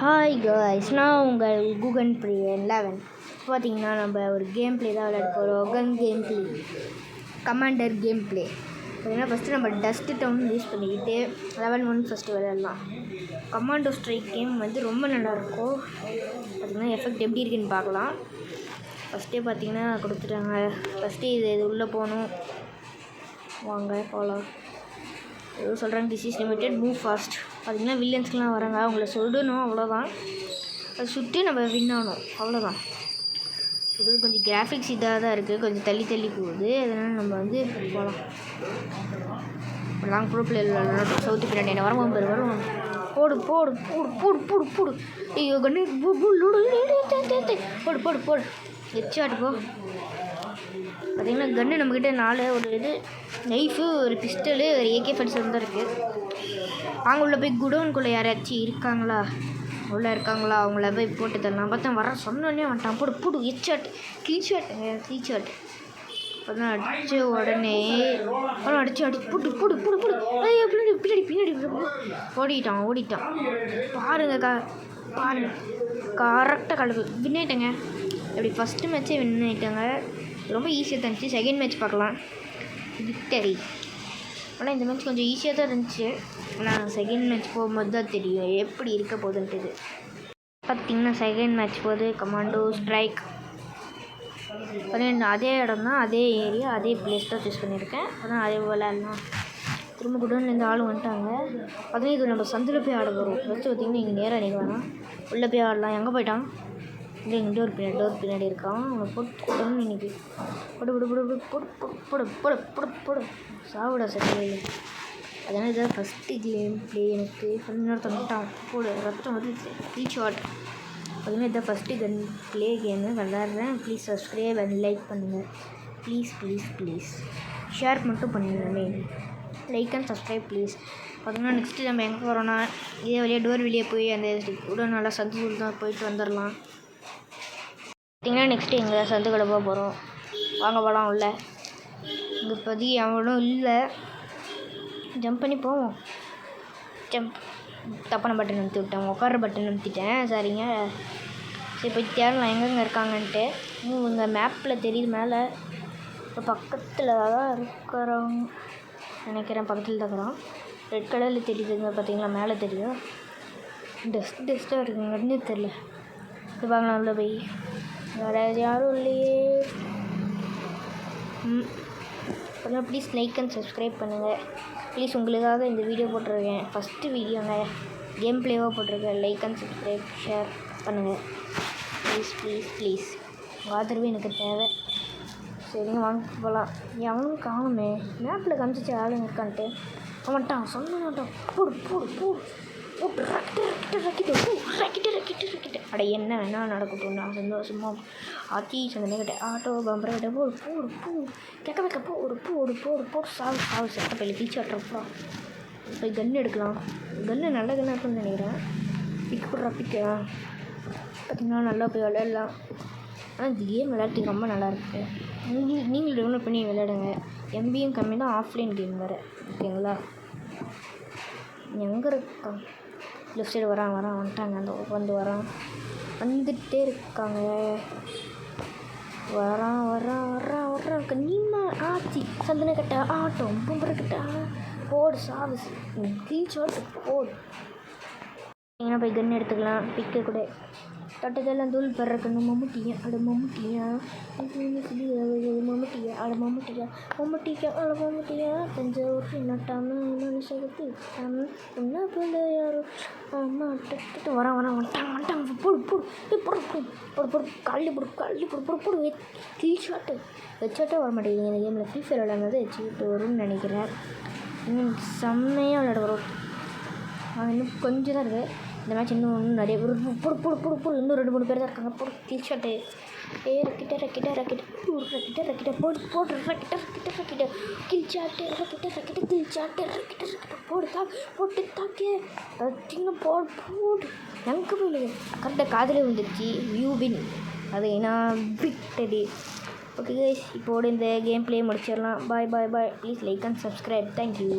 Hi guys, நான் உங்கள் கூகன் பிரியன் 11. பார்த்தீங்கன்னா நம்ம ஒரு கேம் ப்ளே தான் விளையாட போகிறோம். Gun game play, commander game play. பார்த்தீங்கன்னா ஃபஸ்ட்டு நம்ம டஸ்ட் டவுன் யூஸ் பண்ணிக்கிட்டு லெவல் 1 ஃபஸ்ட்டு விளையாடலாம். கமாண்டோ ஸ்ட்ரைக் கேம் வந்து ரொம்ப நல்லாயிருக்கும். பார்த்திங்கன்னா எஃபெக்ட் எப்படி இருக்குன்னு பார்க்கலாம். ஃபஸ்ட்டே பார்த்திங்கன்னா கொடுத்துட்டாங்க. ஃபஸ்ட்டு இது உள்ளே போகணும். வாங்க போகலாம். ஏதோ சொல்கிறாங்க, this is limited, move fast. பார்த்திங்கன்னா வில்லன்ஸ்க்கெலாம் வராங்க, அவங்கள சுடணும், அவ்வளோதான். அதை சுற்றி நம்ம வின் ஆகணும், அவ்வளோதான். இது கொஞ்சம் கிராஃபிக்ஸ் இதாக தான் இருக்குது, கொஞ்சம் தள்ளி தள்ளி போகுது. அதனால் நம்ம வந்து போகலாம். லாங் ப்ரோ பிளேயர் சவுத்து பின்னாடி என்ன வரவும் பேர் வரும். போடு போடு போடு போடு போடு போடு. ஐயோ கண்ணு போடு போடு போடு. ஹெட்ஷாட் போ. பார்த்திங்கன்னா கன்று நம்மக்கிட்ட 4 ஒரு இது நைஃபு, ஒரு பிஸ்டலு, ஒரு AK-47 தான் இருக்குது. வாங்க உள்ளே போய் குடோனுக்குள்ளே யாராச்சும் இருக்காங்களா, உள்ளே இருக்காங்களா அவங்கள போய் போட்டு தரலாம். பார்த்தா வர சொன்னோடனே வந்துட்டான். போடு போடு. ஹெட்ஷாட், கில்ஷாட். அப்போ தான் அடித்த உடனே அடிச்சு போட்டு போடு போடு போடு. ஐயோ பின்னாடி ஓடிட்டான். பாருங்க கரெக்டாக கலப்பு வின் ஆகிட்டேங்க. அப்படி ஃபஸ்ட்டு மேட்ச்சே வின் ஆகிட்டாங்க. ரொம்ப ஈஸியாக தான் இருந்துச்சு. செகண்ட் மேட்ச் பார்க்கலாம். விக்டரி. ஆனால் இந்த மேட்ச் கொஞ்சம் ஈஸியாக தான் இருந்துச்சு. ஆனால் செகண்ட் மேட்ச் போகும்போது தான் தெரியும் எப்படி இருக்க போகுதுன்ட்டு. பார்த்திங்கன்னா செகண்ட் மேட்ச் போகுது கமாண்டோ ஸ்ட்ரைக். பார்த்தீங்கன்னா அதே இடம் தான், அதே ஏரியா, அதே பிளேஸ் தான் சூஸ் பண்ணியிருக்கேன். அதான் அதே விளையாடலாம். திரும்ப குடோன்லேருந்து ஆள் வந்துட்டாங்க. பார்த்தீங்கன்னா இது நம்ம சந்தில் போய் ஆட போகிறோம். ஃபஸ்ட்டு பார்த்திங்கன்னா இங்கே நேராக நிற்க வேணாம், உள்ளே போய் ஆடலாம். எங்கே போயிட்டான்? இல்லை இங்கே டோர் பின்னாடி இருக்கான். அவனை போட்டு இன்னைக்கு போடு சாவிடா சரி. அதனால் இதான் ஃபஸ்ட்டு கேம் ப்ளே எனக்கு. இன்னொருத்தன் வந்துட்டான். போடு ரத்தம் வந்து ஹெட்ஷாட். அதுமாதிரி இதான் ஃபஸ்ட்டு கன் ப்ளே கேமு விளாட்றேன். ப்ளீஸ் சப்ஸ்கிரைப் அண்ட் லைக் பண்ணுங்கள். ப்ளீஸ் ஷேர் மட்டும் பண்ணுங்கள். Like and subscribe please. பார்த்தீங்கன்னா நெக்ஸ்ட்டு நம்ம எங்கே போகிறோன்னா இதே வழியாக டோர் வெளியே போய் அந்த கூட நல்லா சந்து தான் போயிட்டு வந்துடலாம். பார்த்திங்கன்னா நெக்ஸ்ட்டு எங்கே சந்துக்கடை போகிறோம். வாங்க போகலாம். உள்ள இங்கே பதி அவனும் இல்லை. ஜம்ப் பண்ணி போவோம். தப்பான பட்டன் அமுத்தி விட்டேன், உட்கார பட்டன் அமுத்திட்டேன். சரிங்க, சரி போய் தேடலாம் எங்கெங்கே இருக்காங்கன்ட்டு. இங்கே மேப்பில் தெரியுது மேலே. இப்போ பக்கத்தில் தான் இருக்கிறோம் நினைக்கிறேன். பக்கத்தில் தான் இருக்கிறோம். ரெட் கலரில் தெரியுதுங்க பார்த்தீங்களா, மேலே தெரியும். டஸ்ட்டாக இருக்குங்கன்னு தெரில. இப்போ வாங்கலாம் உள்ள போய். வேறு யாரும் இல்லையே. அப்புறம் ப்ளீஸ் லைக் அண்ட் சப்ஸ்கிரைப் பண்ணுங்கள். ப்ளீஸ் உங்களுக்காக இந்த வீடியோ போட்டிருக்கேன். ஃபஸ்ட்டு வீடியோங்க, கேம் ப்ளேவாக போட்டிருக்கேன். லைக் அண்ட் சப்ஸ்கிரைப் ஷேர் பண்ணுங்கள். ப்ளீஸ் உங்கள் ஆதரவு எனக்கு தேவை. சரிங்க வாங்க போகலாம். அவனும் காணுமே, மேப்பில் காமிச்சிச்சு ஆளுங்க இருக்கான்ட்டு. அவன்ட்டான் சொன்ன மாட்டான். போடு ரக்கிட்டு. அட என்ன வேணால் நடக்கட்டும், நான் சந்தோஷமா ஆச்சி சந்தனே கிட்ட ஆட்டோ பம்பரை கிட்ட போடு கேட்க போடு சாவு சட்ட பையில பீச்சு ஆட்டுறப்பா. போய் கன்று எடுக்கலாம். கன்று நல்ல கன்னாக இருக்குன்னு நினைக்கிறேன். பிக்கு பார்த்திங்கன்னா நல்லா போய் விளையாடலாம். ஆனால் இந்த கேம் விளையாட்டு ரொம்ப நல்லாயிருக்கு. நீங்களும் டவுன்லோட் பண்ணி விளையாடுங்க. MBயும் கம்மி தான், ஆஃப்லைன் கேம் வேறு. ஓகேங்களா? எங்கே இருக்கான்? லெஃப்ட் சைடு வந்துட்டாங்க. அந்த வந்துட்டே இருக்காங்க. வரான் கண்ணிமா ஆச்சி சந்தன கட்ட ஆட்டோ பொம்பரை கட்ட போடு சாவு கீழ்ச்சோட்டு போடு. எங்கன்னா போய் கன்று எடுத்துக்கலாம். பிக்க கூட தொட்டதெல்லாம் தூள் படுறக்கண்ணு மம்முட்டியா அட மம்முட்டியா தஞ்சாவூர் நட்டாம மனுஷகத்து என்ன போல யாரும் அம்மா வந்துட்டாங்க. போடு காலி போடு ஹெட்ஷாட்டே வர மாட்டேங்குது. இந்த கேமில் ஃப்ரீ ஃபயர் விளையாடுறது ஹெட்ஷாட் வரும்னு நினைக்கிறேன். இன்னும் செம்மையாக விளையாட வரும். இன்னும் கொஞ்சம் தான் இருக்குது இந்த மேட்ச். இன்னும் நிறைய போடு இன்னும் 2-3 பேர் தான் இருக்காங்க. போடு கில்ஷாட்டு. ரக்கிட்ட போடு கில்ஷாட்டு போட்டு தாக்கே பார்த்தீங்கன்னா போடு எங்கே போயிடுது. கரெக்டாக காதில் வந்துடுச்சு. வின். அது நான் விக்டரி. ஓகே கைஸ், இப்போது இந்த கேம் ப்ளே முடிச்சிடலாம். Bye. Please like and subscribe. Thank you.